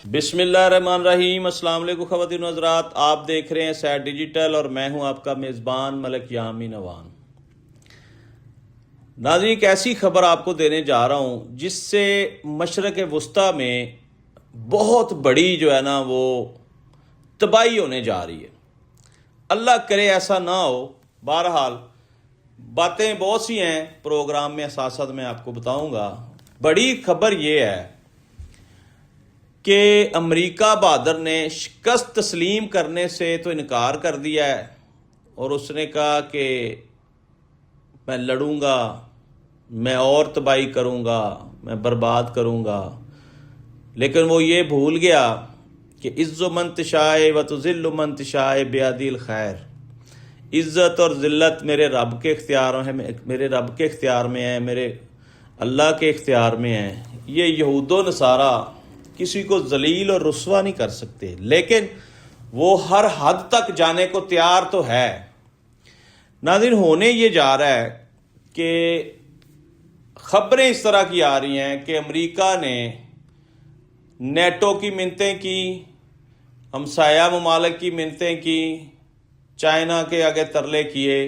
بسم اللہ الرحمن الرحیم۔ السلام علیکم خواتین و حضرات، آپ دیکھ رہے ہیں سیٹ ڈیجیٹل اور میں ہوں آپ کا میزبان ملک یامین نوان۔ ناظرین، ایک ایسی خبر آپ کو دینے جا رہا ہوں جس سے مشرق وسطیٰ میں بہت بڑی جو ہے نا وہ تباہی ہونے جا رہی ہے۔ اللہ کرے ایسا نہ ہو۔ بہرحال باتیں بہت سی ہیں، پروگرام میں اساسات میں آپ کو بتاؤں گا۔ بڑی خبر یہ ہے کہ امریکہ بہادر نے شکست تسلیم کرنے سے تو انکار کر دیا ہے، اور اس نے کہا کہ میں لڑوں گا، میں اور تباہی کروں گا، میں برباد کروں گا۔ لیکن وہ یہ بھول گیا کہ عز من تشاء و تذل من تشاء بیدی الخیر، عزت اور ذلت میرے رب کے اختیار میں ہے، میرے رب کے اختیار میں ہے، میرے اللہ کے اختیار میں ہے۔ یہ یہود و نصارہ کسی کو ذلیل اور رسوا نہیں کر سکتے، لیکن وہ ہر حد تک جانے کو تیار تو ہے۔ ناظرین، ہونے یہ جا رہا ہے کہ خبریں اس طرح کی آ رہی ہیں کہ امریکہ نے نیٹو کی منتیں کی، ہمسایہ ممالک کی منتیں کی، چائنا کے آگے ترلے کیے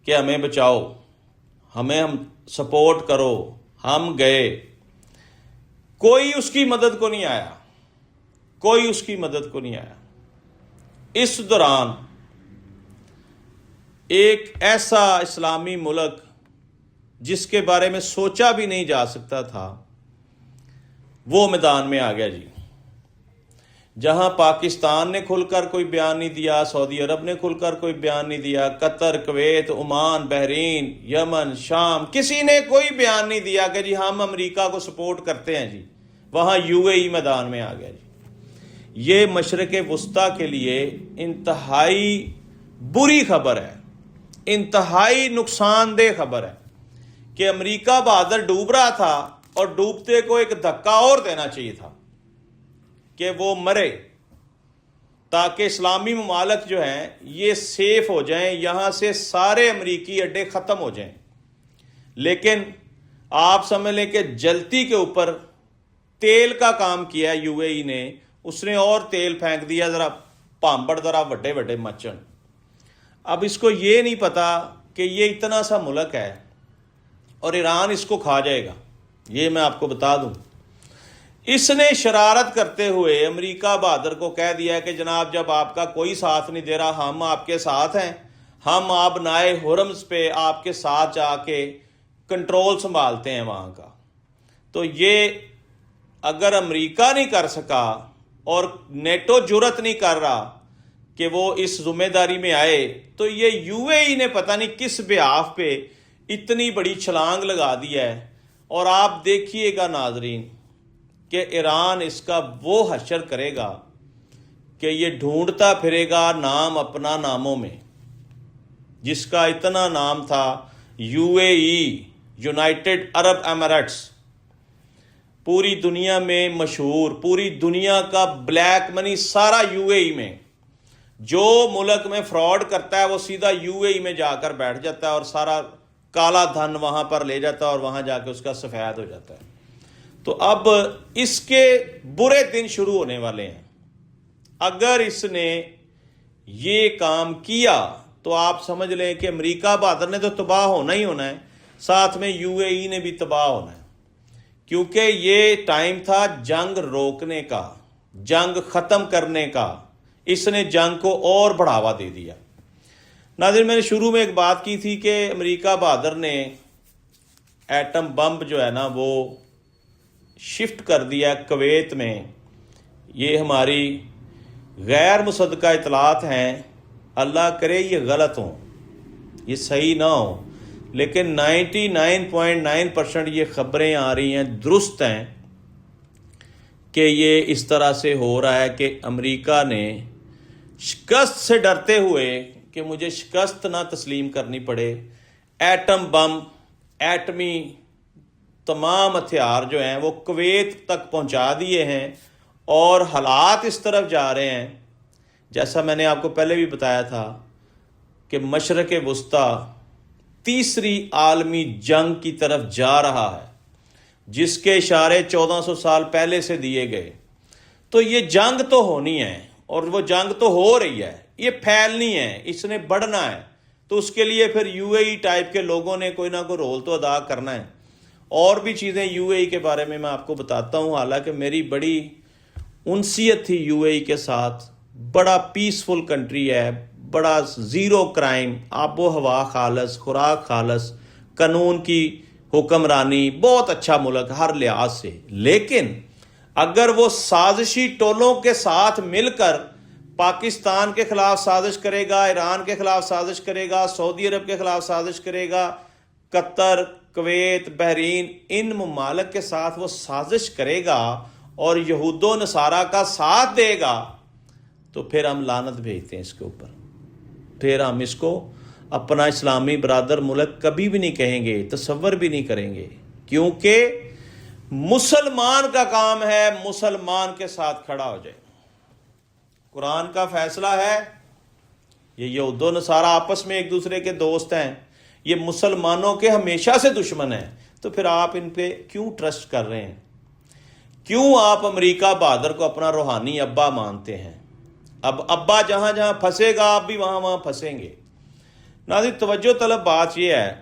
کہ ہمیں بچاؤ، ہمیں سپورٹ کرو۔ ہم گئے، کوئی اس کی مدد کو نہیں آیا، کوئی اس کی مدد کو نہیں آیا۔ اس دوران ایک ایسا اسلامی ملک جس کے بارے میں سوچا بھی نہیں جا سکتا تھا، وہ میدان میں آ گیا جی۔ جہاں پاکستان نے کھل کر کوئی بیان نہیں دیا، سعودی عرب نے کھل کر کوئی بیان نہیں دیا، قطر، کویت، عمان، بحرین، یمن، شام، کسی نے کوئی بیان نہیں دیا کہ جی ہم امریکہ کو سپورٹ کرتے ہیں جی، وہاں UAE میدان میں آ گیا جی۔ یہ مشرق وسطیٰ کے لیے انتہائی بری خبر ہے، انتہائی نقصان دہ خبر ہے کہ امریکہ بہادر ڈوب رہا تھا اور ڈوبتے کو ایک دھکا اور دینا چاہیے تھا کہ وہ مرے، تاکہ اسلامی ممالک جو ہیں یہ سیف ہو جائیں، یہاں سے سارے امریکی اڈے ختم ہو جائیں۔ لیکن آپ سمجھ لیں کہ جلتی کے اوپر تیل کا کام کیا UAE نے، اس نے اور تیل پھینک دیا، ذرا پامبڑ ذرا وڈے وڈے مچن۔ اب اس کو یہ نہیں پتا کہ یہ اتنا سا ملک ہے اور ایران اس کو کھا جائے گا، یہ میں آپ کو بتا دوں۔ اس نے شرارت کرتے ہوئے امریکہ بہادر کو کہہ دیا کہ جناب جب آپ کا کوئی ساتھ نہیں دے رہا، ہم آپ کے ساتھ ہیں، ہم آپ نائے حرمز پہ آپ کے ساتھ جا کے کنٹرول سنبھالتے ہیں وہاں کا۔ تو یہ اگر امریکہ نہیں کر سکا اور نیٹو جرت نہیں کر رہا کہ وہ اس ذمہ داری میں آئے، تو یہ UAE نے پتہ نہیں کس بیاف پہ اتنی بڑی چھلانگ لگا دی ہے۔ اور آپ دیکھیے گا ناظرین کہ ایران اس کا وہ حشر کرے گا کہ یہ ڈھونڈتا پھرے گا نام اپنا ناموں میں، جس کا اتنا نام تھا UAE، یونائٹڈ عرب ایمریٹس، پوری دنیا میں مشہور، پوری دنیا کا بلیک منی سارا UAE میں۔ جو ملک میں فراڈ کرتا ہے وہ سیدھا UAE میں جا کر بیٹھ جاتا ہے اور سارا کالا دھن وہاں پر لے جاتا ہے اور وہاں جا کے اس کا سفید ہو جاتا ہے۔ تو اب اس کے برے دن شروع ہونے والے ہیں۔ اگر اس نے یہ کام کیا تو آپ سمجھ لیں کہ امریکہ بہادر نے تو تباہ ہونا ہی ہونا ہے، ساتھ میں UAE نے بھی تباہ ہونا ہے، کیونکہ یہ ٹائم تھا جنگ روکنے کا، جنگ ختم کرنے کا۔ اس نے جنگ کو اور بڑھاوا دے دیا۔ ناظرین، میں نے شروع میں ایک بات کی تھی کہ امریکہ بہادر نے ایٹم بم جو ہے نا وہ شفٹ کر دیا کویت میں۔ یہ ہماری غیر مصدقہ اطلاعات ہیں، اللہ کرے یہ غلط ہوں، یہ صحیح نہ ہو، لیکن 99.9% یہ خبریں آ رہی ہیں درست ہیں کہ یہ اس طرح سے ہو رہا ہے کہ امریکہ نے شکست سے ڈرتے ہوئے کہ مجھے شکست نہ تسلیم کرنی پڑے، ایٹم بم، ایٹمی تمام ہتھیار جو ہیں وہ کویت تک پہنچا دیے ہیں، اور حالات اس طرف جا رہے ہیں جیسا میں نے آپ کو پہلے بھی بتایا تھا کہ مشرق وسطیٰ تیسری عالمی جنگ کی طرف جا رہا ہے، جس کے اشارے 1400 سال پہلے سے دیے گئے۔ تو یہ جنگ تو ہونی ہے اور وہ جنگ تو ہو رہی ہے، یہ پھیلنی ہے، اس نے بڑھنا ہے، تو اس کے لیے پھر یو اے ای ٹائپ کے لوگوں نے کوئی نہ کوئی رول تو ادا کرنا ہے۔ اور بھی چیزیں یو اے ای کے بارے میں آپ کو بتاتا ہوں، حالانکہ میری بڑی انسیت تھی یو اے ای کے ساتھ، بڑا پیسفل کنٹری ہے، بڑا زیرو کرائم، آب و ہوا خالص، خوراک خالص، قانون کی حکمرانی، بہت اچھا ملک ہر لحاظ سے۔ لیکن اگر وہ سازشی ٹولوں کے ساتھ مل کر پاکستان کے خلاف سازش کرے گا، ایران کے خلاف سازش کرے گا، سعودی عرب کے خلاف سازش کرے گا، قطر، کویت، بحرین، ان ممالک کے ساتھ وہ سازش کرے گا اور یہود و نصارہ کا ساتھ دے گا، تو پھر ہم لعنت بھیجتے ہیں اس کے اوپر، پھر ہم اس کو اپنا اسلامی برادر ملک کبھی بھی نہیں کہیں گے، تصور بھی نہیں کریں گے، کیونکہ مسلمان کا کام ہے مسلمان کے ساتھ کھڑا ہو جائے۔ قرآن کا فیصلہ ہے، یہ یہود و نصارہ آپس میں ایک دوسرے کے دوست ہیں، یہ مسلمانوں کے ہمیشہ سے دشمن ہیں، تو پھر آپ ان پہ کیوں ٹرسٹ کر رہے ہیں؟ کیوں آپ امریکہ بہادر کو اپنا روحانی ابا مانتے ہیں؟ اب ابا جہاں جہاں پھنسے گا آپ بھی وہاں وہاں پھنسیں گے۔ ناظرین، توجہ طلب بات یہ ہے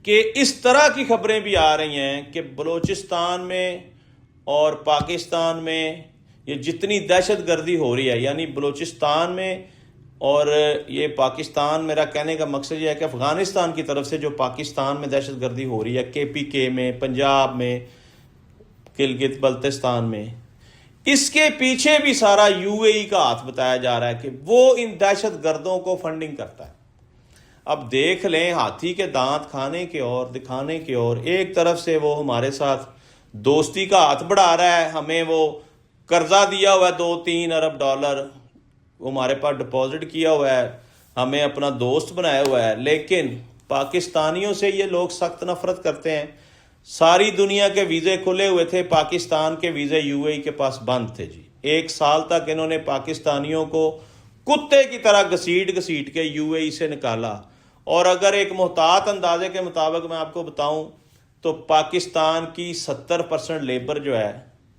کہ اس طرح کی خبریں بھی آ رہی ہیں کہ بلوچستان میں اور پاکستان میں یہ جتنی دہشت گردی ہو رہی ہے، یعنی بلوچستان میں اور یہ پاکستان، میرا کہنے کا مقصد یہ ہے کہ افغانستان کی طرف سے جو پاکستان میں دہشت گردی ہو رہی ہے، کے پی کے میں، پنجاب میں، گلگت بلتستان میں، اس کے پیچھے بھی سارا یو اے ای کا ہاتھ بتایا جا رہا ہے کہ وہ ان دہشت گردوں کو فنڈنگ کرتا ہے۔ اب دیکھ لیں، ہاتھی کے دانت کھانے کے اور دکھانے کے اور، ایک طرف سے وہ ہمارے ساتھ دوستی کا ہاتھ بڑھا رہا ہے، ہمیں وہ قرضہ دیا ہوا ہے 2-3 ارب ڈالر، وہ ہمارے پاس ڈپازٹ کیا ہوا ہے، ہمیں اپنا دوست بنایا ہوا ہے، لیکن پاکستانیوں سے یہ لوگ سخت نفرت کرتے ہیں۔ ساری دنیا کے ویزے کھلے ہوئے تھے، پاکستان کے ویزے یو اے ای کے پاس بند تھے جی۔ 1 سال تک انہوں نے پاکستانیوں کو کتے کی طرح گھسیٹ گھسیٹ کے یو اے ای سے نکالا، اور اگر ایک محتاط اندازے کے مطابق میں آپ کو بتاؤں تو پاکستان کی 70% لیبر جو ہے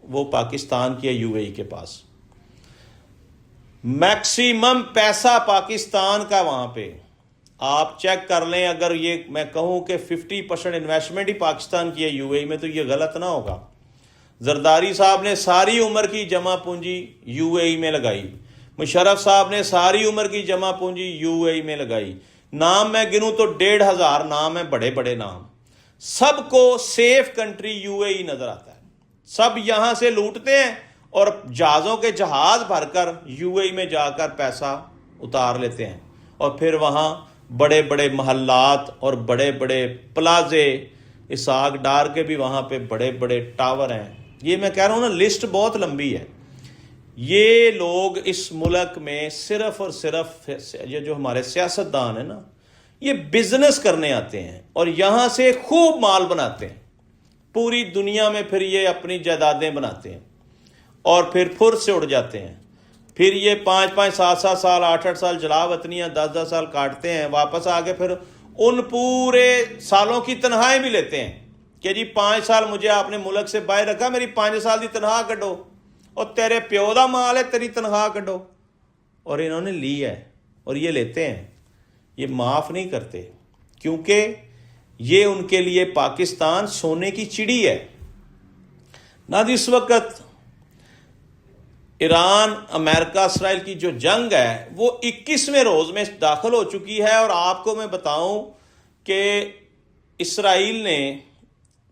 وہ پاکستان کی ہے یو اے ای کے پاس، میکسیمم پیسہ پاکستان کا وہاں پہ۔ آپ چیک کر لیں، اگر یہ میں کہوں کہ 50% انویسٹمنٹ ہی پاکستان کی ہے یو اے ای میں، تو یہ غلط نہ ہوگا۔ زرداری صاحب نے ساری عمر کی جمع پونجی یو اے ای میں لگائی، مشرف صاحب نے ساری عمر کی جمع پونجی یو اے ای میں لگائی، نام میں گنوں تو 1,500 نام ہیں، بڑے بڑے نام، سب کو سیف کنٹری یو اے ای نظر آتا ہے، سب یہاں سے لوٹتے ہیں اور جہازوں کے جہاز بھر کر یو اے ای میں جا کر پیسہ اتار لیتے ہیں، اور پھر وہاں بڑے بڑے محلات اور بڑے بڑے پلازے، اسحاق ڈار کے بھی وہاں پہ بڑے بڑے ٹاور ہیں۔ یہ میں کہہ رہا ہوں نا، لسٹ بہت لمبی ہے۔ یہ لوگ اس ملک میں صرف اور صرف، یہ جو ہمارے سیاستدان ہیں نا، یہ بزنس کرنے آتے ہیں اور یہاں سے خوب مال بناتے ہیں، پوری دنیا میں پھر یہ اپنی جائیدادیں بناتے ہیں اور پھر پھر سے اڑ جاتے ہیں، پھر یہ 5-5 7-7 سال 8-8 سال جلا وطنیاں 10-10 سال کاٹتے ہیں، واپس آ کے پھر ان پورے سالوں کی تنخواہیں بھی لیتے ہیں کہ جی 5 سال مجھے آپ نے ملک سے باہر رکھا، میری 5 سال کی تنخواہ کٹو، اور تیرے پیو دا مال ہے تیری تنخواہ کٹو، اور انہوں نے لی ہے اور یہ لیتے ہیں، یہ معاف نہیں کرتے، کیونکہ یہ ان کے لیے پاکستان سونے کی چڑی ہے۔ نہ اس وقت ایران امریکہ اسرائیل کی جو جنگ ہے وہ 21ویں روز میں داخل ہو چکی ہے، اور آپ کو میں بتاؤں کہ اسرائیل نے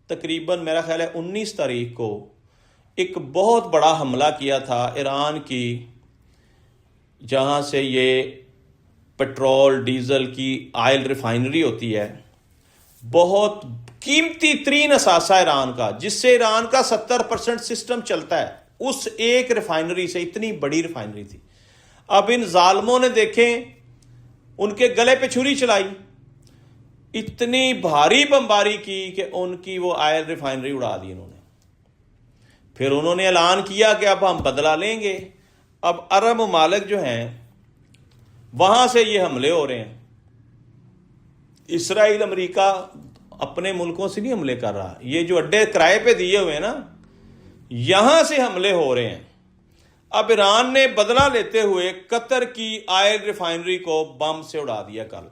تقریباً میرا خیال ہے 19 تاریخ کو ایک بہت بڑا حملہ کیا تھا ایران کی، جہاں سے یہ پیٹرول ڈیزل کی آئل ریفائنری ہوتی ہے، بہت قیمتی ترین اثاثہ ایران کا، جس سے ایران کا 70% سسٹم چلتا ہے، اس ایک ریفائنری سے، اتنی بڑی ریفائنری تھی۔ اب ان ظالموں نے دیکھیں، ان کے گلے پہ چھری چلائی، اتنی بھاری بمباری کی کہ ان کی وہ آئل ریفائنری اڑا دی انہوں نے۔ پھر انہوں نے اعلان کیا کہ اب ہم بدلہ لیں گے۔ اب عرب ممالک جو ہیں وہاں سے یہ حملے ہو رہے ہیں، اسرائیل امریکہ اپنے ملکوں سے نہیں حملے کر رہا، یہ جو اڈے کرائے پہ دیے ہوئے ہیں نا، یہاں سے حملے ہو رہے ہیں۔ اب ایران نے بدلہ لیتے ہوئے قطر کی آئل ریفائنری کو بم سے اڑا دیا کل.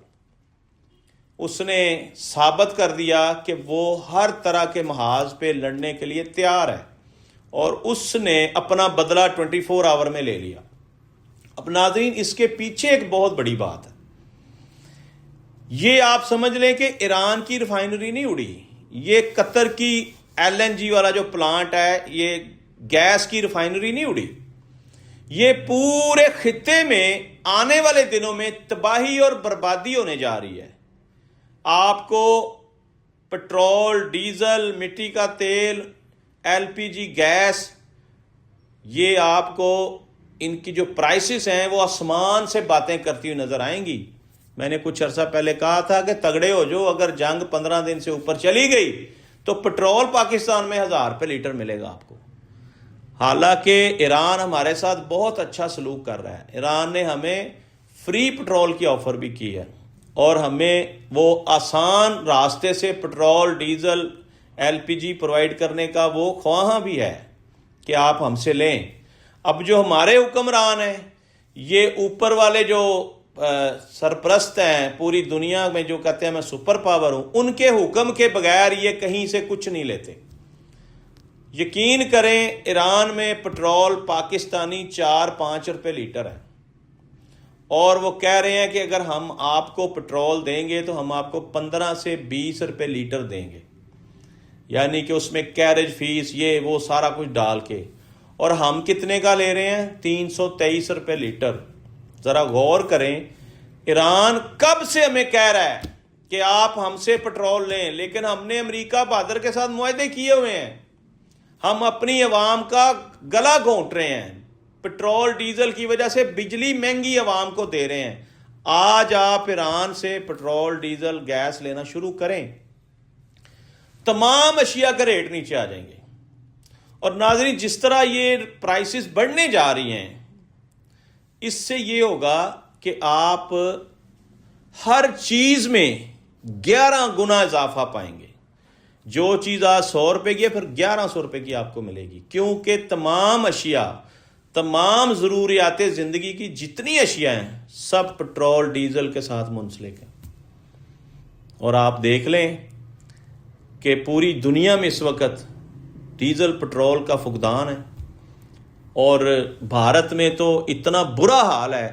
اس نے ثابت کر دیا کہ وہ ہر طرح کے محاذ پہ لڑنے کے لیے تیار ہے اور اس نے اپنا بدلہ 24 آور میں لے لیا. اب ناظرین اس کے پیچھے ایک بہت بڑی بات ہے. یہ آپ سمجھ لیں کہ ایران کی ریفائنری نہیں اڑی, یہ قطر کی LNG والا جو پلانٹ ہے, یہ گیس کی ریفائنری نہیں اڑی. یہ پورے خطے میں آنے والے دنوں میں تباہی اور بربادی ہونے جا رہی ہے. آپ کو پٹرول, ڈیزل, مٹی کا تیل, LPG گیس, یہ آپ کو ان کی جو پرائسز ہیں وہ آسمان سے باتیں کرتی ہوئی نظر آئیں گی. میں نے کچھ عرصہ پہلے کہا تھا کہ تگڑے ہو جو, اگر جنگ 15 دن سے اوپر چلی گئی تو پٹرول پاکستان میں 1000 روپے لیٹر ملے گا آپ کو. حالانکہ ایران ہمارے ساتھ بہت اچھا سلوک کر رہا ہے. ایران نے ہمیں فری پٹرول کی آفر بھی کی ہے اور ہمیں وہ آسان راستے سے پٹرول, ڈیزل, LPG پرووائڈ کرنے کا وہ خواہاں بھی ہے کہ آپ ہم سے لیں. اب جو ہمارے حکمران ہیں, یہ اوپر والے جو سرپرست ہیں پوری دنیا میں, جو کہتے ہیں میں سپر پاور ہوں, ان کے حکم کے بغیر یہ کہیں سے کچھ نہیں لیتے. یقین کریں ایران میں پٹرول پاکستانی 4-5 روپے لیٹر ہے اور وہ کہہ رہے ہیں کہ اگر ہم آپ کو پٹرول دیں گے تو ہم آپ کو 15 سے 20 روپے لیٹر دیں گے, یعنی کہ اس میں کیریج فیس یہ وہ سارا کچھ ڈال کے. اور ہم کتنے کا لے رہے ہیں؟ 323 روپے لیٹر. ذرا غور کریں, ایران کب سے ہمیں کہہ رہا ہے کہ آپ ہم سے پٹرول لیں, لیکن ہم نے امریکہ بہادر کے ساتھ معاہدے کیے ہوئے ہیں. ہم اپنی عوام کا گلا گھونٹ رہے ہیں, پٹرول ڈیزل کی وجہ سے بجلی مہنگی عوام کو دے رہے ہیں. آج آپ ایران سے پٹرول ڈیزل گیس لینا شروع کریں, تمام اشیاء کا ریٹ نیچے آ جائیں گے. اور ناظرین جس طرح یہ پرائسز بڑھنے جا رہی ہیں, اس سے یہ ہوگا کہ آپ ہر چیز میں 11 گنا اضافہ پائیں گے. جو چیز آج 100 روپے کی ہے پھر 1100 روپے کی آپ کو ملے گی, کیونکہ تمام اشیاء, تمام ضروریات زندگی کی جتنی اشیاء ہیں سب پٹرول ڈیزل کے ساتھ منسلک ہیں. اور آپ دیکھ لیں کہ پوری دنیا میں اس وقت ڈیزل پٹرول کا فقدان ہے, اور بھارت میں تو اتنا برا حال ہے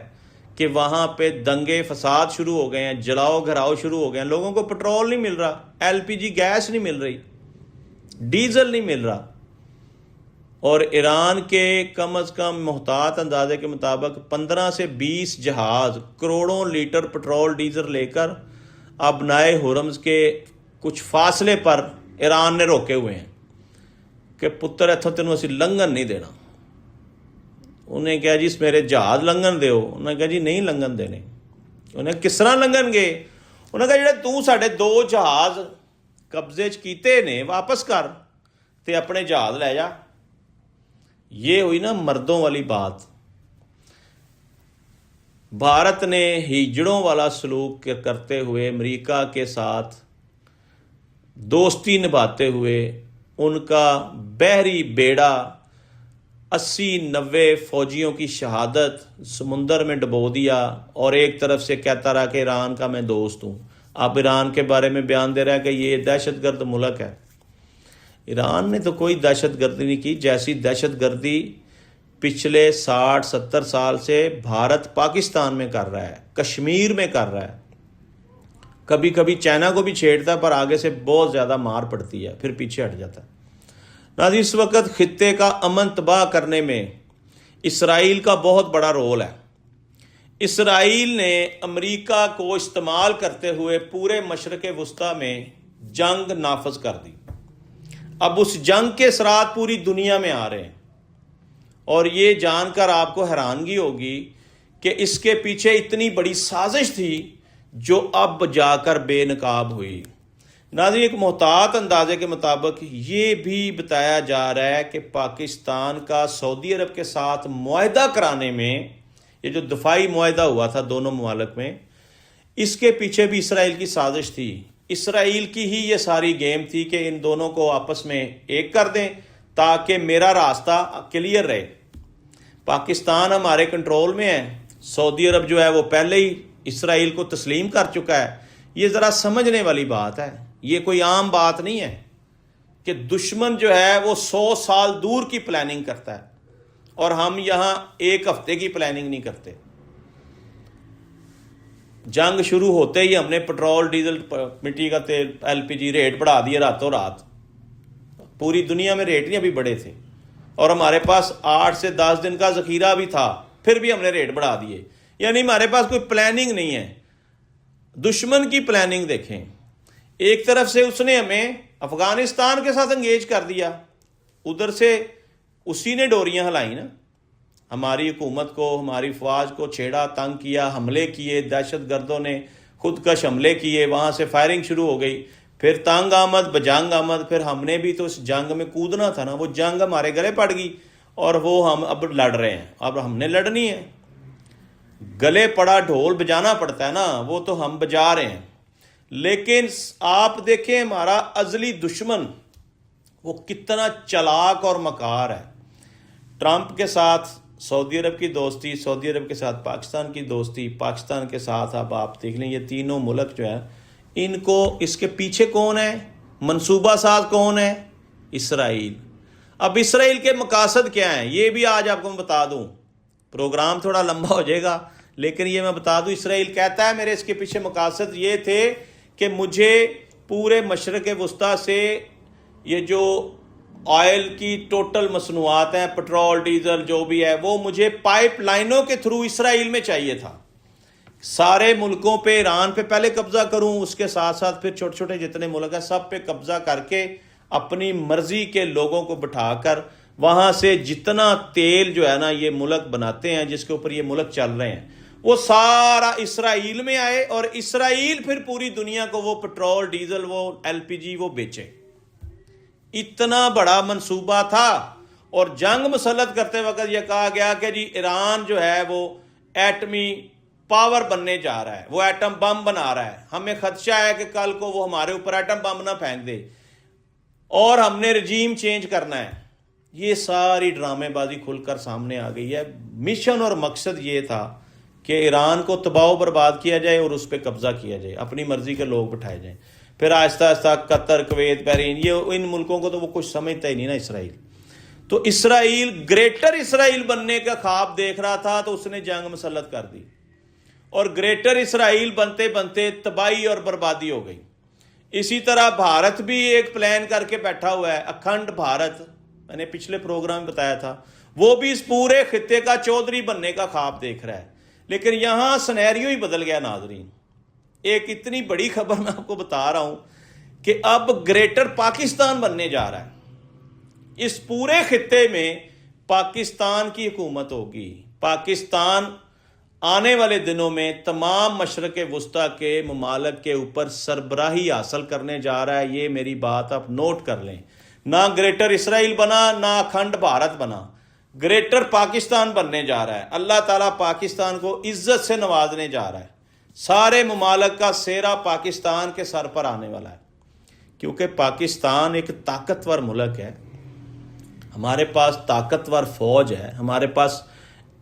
کہ وہاں پہ دنگے فساد شروع ہو گئے ہیں, جلاؤ گھراؤ شروع ہو گئے ہیں. لوگوں کو پٹرول نہیں مل رہا, LPG گیس نہیں مل رہی, ڈیزل نہیں مل رہا. اور ایران کے کم از کم محتاط اندازے کے مطابق 15 سے 20 جہاز کروڑوں لیٹر پٹرول ڈیزل لے کر اب نائے ہرمز کے کچھ فاصلے پر ایران نے روکے ہوئے ہیں کہ پتر اتھو تینوں اسی لنگن نہیں دینا. انہیں کہا جی میرے جہاز لنگن دیو, انہیں کہا جی نہیں لنگن دینے. انہیں کس طرح لنگن گے؟ انہیں کہا جڑے تو ساڑھے 2 جہاز قبضے کیتے نے واپس کر تے اپنے جہاز لے جا. یہ ہوئی نا مردوں والی بات. بھارت نے ہیجڑوں والا سلوک کرتے ہوئے امریکہ کے ساتھ دوستی نبھاتے ہوئے ان کا بحری بیڑا 80-90 فوجیوں کی شہادت سمندر میں ڈبو دیا, اور ایک طرف سے کہتا رہا کہ ایران کا میں دوست ہوں. اب ایران کے بارے میں بیان دے رہا ہے کہ یہ دہشت گرد ملک ہے. ایران نے تو کوئی دہشت گردی نہیں کی, جیسی دہشت گردی پچھلے 60-70 سال سے بھارت پاکستان میں کر رہا ہے, کشمیر میں کر رہا ہے. کبھی کبھی چائنا کو بھی چھیڑتا ہے پر آگے سے بہت زیادہ مار پڑتی ہے, پھر پیچھے ہٹ جاتا ہے. ناظرین اس وقت خطے کا امن تباہ کرنے میں اسرائیل کا بہت بڑا رول ہے. اسرائیل نے امریکہ کو استعمال کرتے ہوئے پورے مشرق وسطیٰ میں جنگ نافذ کر دی. اب اس جنگ کے اثرات پوری دنیا میں آ رہے ہیں, اور یہ جان کر آپ کو حیرانگی ہوگی کہ اس کے پیچھے اتنی بڑی سازش تھی جو اب جا کر بے نقاب ہوئی. ناظرین ایک محتاط اندازے کے مطابق یہ بھی بتایا جا رہا ہے کہ پاکستان کا سعودی عرب کے ساتھ معاہدہ کرانے میں, یہ جو دفاعی معاہدہ ہوا تھا دونوں ممالک میں, اس کے پیچھے بھی اسرائیل کی سازش تھی. اسرائیل کی ہی یہ ساری گیم تھی کہ ان دونوں کو آپس میں ایک کر دیں تاکہ میرا راستہ کلیئر رہے. پاکستان ہمارے کنٹرول میں ہے، سعودی عرب جو ہے وہ پہلے ہی اسرائیل کو تسلیم کر چکا ہے۔ یہ ذرا سمجھنے والی بات ہے، یہ کوئی عام بات نہیں ہے کہ دشمن جو ہے وہ 100 سال دور کی پلاننگ کرتا ہے اور ہم یہاں ایک ہفتے کی پلاننگ نہیں کرتے۔ جنگ شروع ہوتے ہی ہم نے پٹرول، ڈیزل، مٹی کا تیل، LPG ریٹ بڑھا دیے راتوں رات۔ پوری دنیا میں ریٹ نہیں ابھی بڑھے تھے، اور ہمارے پاس 8 سے 10 دن کا ذخیرہ بھی تھا، پھر بھی ہم نے ریٹ بڑھا دیے۔ یعنی ہمارے پاس کوئی پلاننگ نہیں ہے۔ دشمن کی پلاننگ دیکھیں، ایک طرف سے اس نے ہمیں افغانستان کے ساتھ انگیج کر دیا، ادھر سے اسی نے ڈوریاں ہلائی نا، ہماری حکومت کو، ہماری فوج کو چھیڑا، تنگ کیا، حملے کیے، دہشت گردوں نے خودکش حملے کیے، وہاں سے فائرنگ شروع ہو گئی، پھر تنگ آمد بجنگ آمد، پھر ہم نے بھی تو اس جنگ میں کودنا تھا نا، وہ جنگ ہمارے گلے پڑ گئی اور وہ ہم اب لڑ رہے ہیں۔ اب ہم نے لڑنی ہے، گلے پڑا ڈھول بجانا پڑتا ہے نا، وہ تو ہم بجا رہے ہیں۔ لیکن آپ دیکھیں ہمارا ازلی دشمن وہ کتنا چلاک اور مکار ہے۔ ٹرمپ کے ساتھ سعودی عرب کی دوستی، سعودی عرب کے ساتھ پاکستان کی دوستی، پاکستان کے ساتھ اب آپ دیکھ لیں یہ تینوں ملک جو ہے، ان کو اس کے پیچھے کون ہے، منصوبہ ساز کون ہے؟ اسرائیل۔ اب اسرائیل کے مقاصد کیا ہیں یہ بھی آج آپ کو میں بتا دوں، پروگرام تھوڑا لمبا ہو جائے گا لیکن یہ میں بتا دوں، اسرائیل کہتا ہے میرے اس کے پیچھے مقاصد یہ تھے کہ مجھے پورے مشرق وسطیٰ سے یہ جو آئل کی ٹوٹل مصنوعات ہیں، پٹرول، ڈیزل جو بھی ہے، وہ مجھے پائپ لائنوں کے تھرو اسرائیل میں چاہیے تھا۔ سارے ملکوں پہ، ایران پہ پہلے قبضہ کروں، اس کے ساتھ ساتھ پھر چھوٹے چھوٹے جتنے ملک ہیں سب پہ قبضہ کر کے اپنی مرضی کے لوگوں کو بٹھا کر وہاں سے جتنا تیل جو ہے نا یہ ملک بناتے ہیں، جس کے اوپر یہ ملک چل رہے ہیں، وہ سارا اسرائیل میں آئے اور اسرائیل پھر پوری دنیا کو وہ پٹرول، ڈیزل، وہ LPG وہ بیچے۔ اتنا بڑا منصوبہ تھا، اور جنگ مسلط کرتے وقت یہ کہا گیا کہ جی ایران جو ہے وہ ایٹمی پاور بننے جا رہا ہے، وہ ایٹم بم بنا رہا ہے، ہمیں خدشہ ہے کہ کل کو وہ ہمارے اوپر ایٹم بم نہ پھینک دے اور ہم نے رجیم چینج کرنا ہے۔ یہ ساری ڈرامے بازی کھل کر سامنے آ گئی ہے۔ مشن اور مقصد یہ تھا کہ ایران کو تباہ و برباد کیا جائے اور اس پہ قبضہ کیا جائے، اپنی مرضی کے لوگ بٹھائے جائیں۔ پھر آہستہ آہستہ قطر، کویت، بحرین، یہ ان ملکوں کو تو وہ کچھ سمجھتا ہی نہیں نا اسرائیل۔ تو اسرائیل گریٹر اسرائیل بننے کا خواب دیکھ رہا تھا تو اس نے جنگ مسلط کر دی، اور گریٹر اسرائیل بنتے بنتے تباہی اور بربادی ہو گئی۔ اسی طرح بھارت بھی ایک پلان کر کے بیٹھا ہوا ہے، اکھنڈ بھارت، میں نے پچھلے پروگرام میں بتایا تھا، وہ بھی اس پورے خطے کا چودھری بننے کا خواب دیکھ رہا ہے۔ لیکن یہاں سنیریو ہی بدل گیا ناظرین۔ ایک اتنی بڑی خبر میں آپ کو بتا رہا ہوں کہ اب گریٹر پاکستان بننے جا رہا ہے۔ اس پورے خطے میں پاکستان کی حکومت ہوگی۔ پاکستان آنے والے دنوں میں تمام مشرق وسطیٰ کے ممالک کے اوپر سربراہی حاصل کرنے جا رہا ہے۔ یہ میری بات آپ نوٹ کر لیں، نہ گریٹر اسرائیل بنا، نہ اکھنڈ بھارت بنا، گریٹر پاکستان بننے جا رہا ہے۔ اللہ تعالیٰ پاکستان کو عزت سے نوازنے جا رہا ہے۔ سارے ممالک کا سہرا پاکستان کے سر پر آنے والا ہے، کیونکہ پاکستان ایک طاقتور ملک ہے، ہمارے پاس طاقتور فوج ہے، ہمارے پاس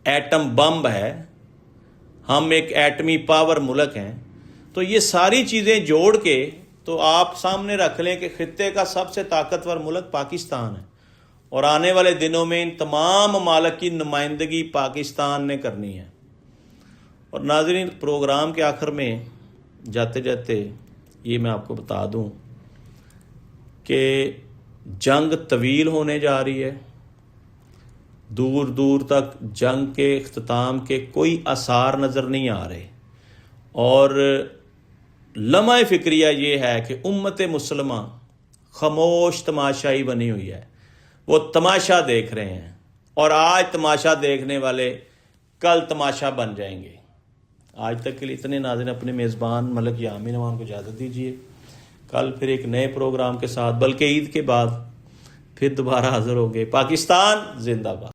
ایٹم بم ہے، ہم ایک ایٹمی پاور ملک ہیں۔ تو یہ ساری چیزیں جوڑ کے تو آپ سامنے رکھ لیں کہ خطے کا سب سے طاقتور ملک پاکستان ہے، اور آنے والے دنوں میں ان تمام ممالک کی نمائندگی پاکستان نے کرنی ہے۔ اور ناظرین، پروگرام کے آخر میں جاتے جاتے یہ میں آپ کو بتا دوں کہ جنگ طویل ہونے جا رہی ہے، دور دور تک جنگ کے اختتام کے کوئی آثار نظر نہیں آ رہے، اور لمحہ فکریہ یہ ہے کہ امت مسلمہ خاموش تماشائی بنی ہوئی ہے، وہ تماشا دیکھ رہے ہیں، اور آج تماشا دیکھنے والے کل تماشا بن جائیں گے۔ آج تک کے لیے اتنے ناظرین، اپنے میزبان ملک یامین امان کو اجازت دیجیے۔ کل پھر ایک نئے پروگرام کے ساتھ، بلکہ عید کے بعد پھر دوبارہ حاضر ہوں گے۔ پاکستان زندہ باد۔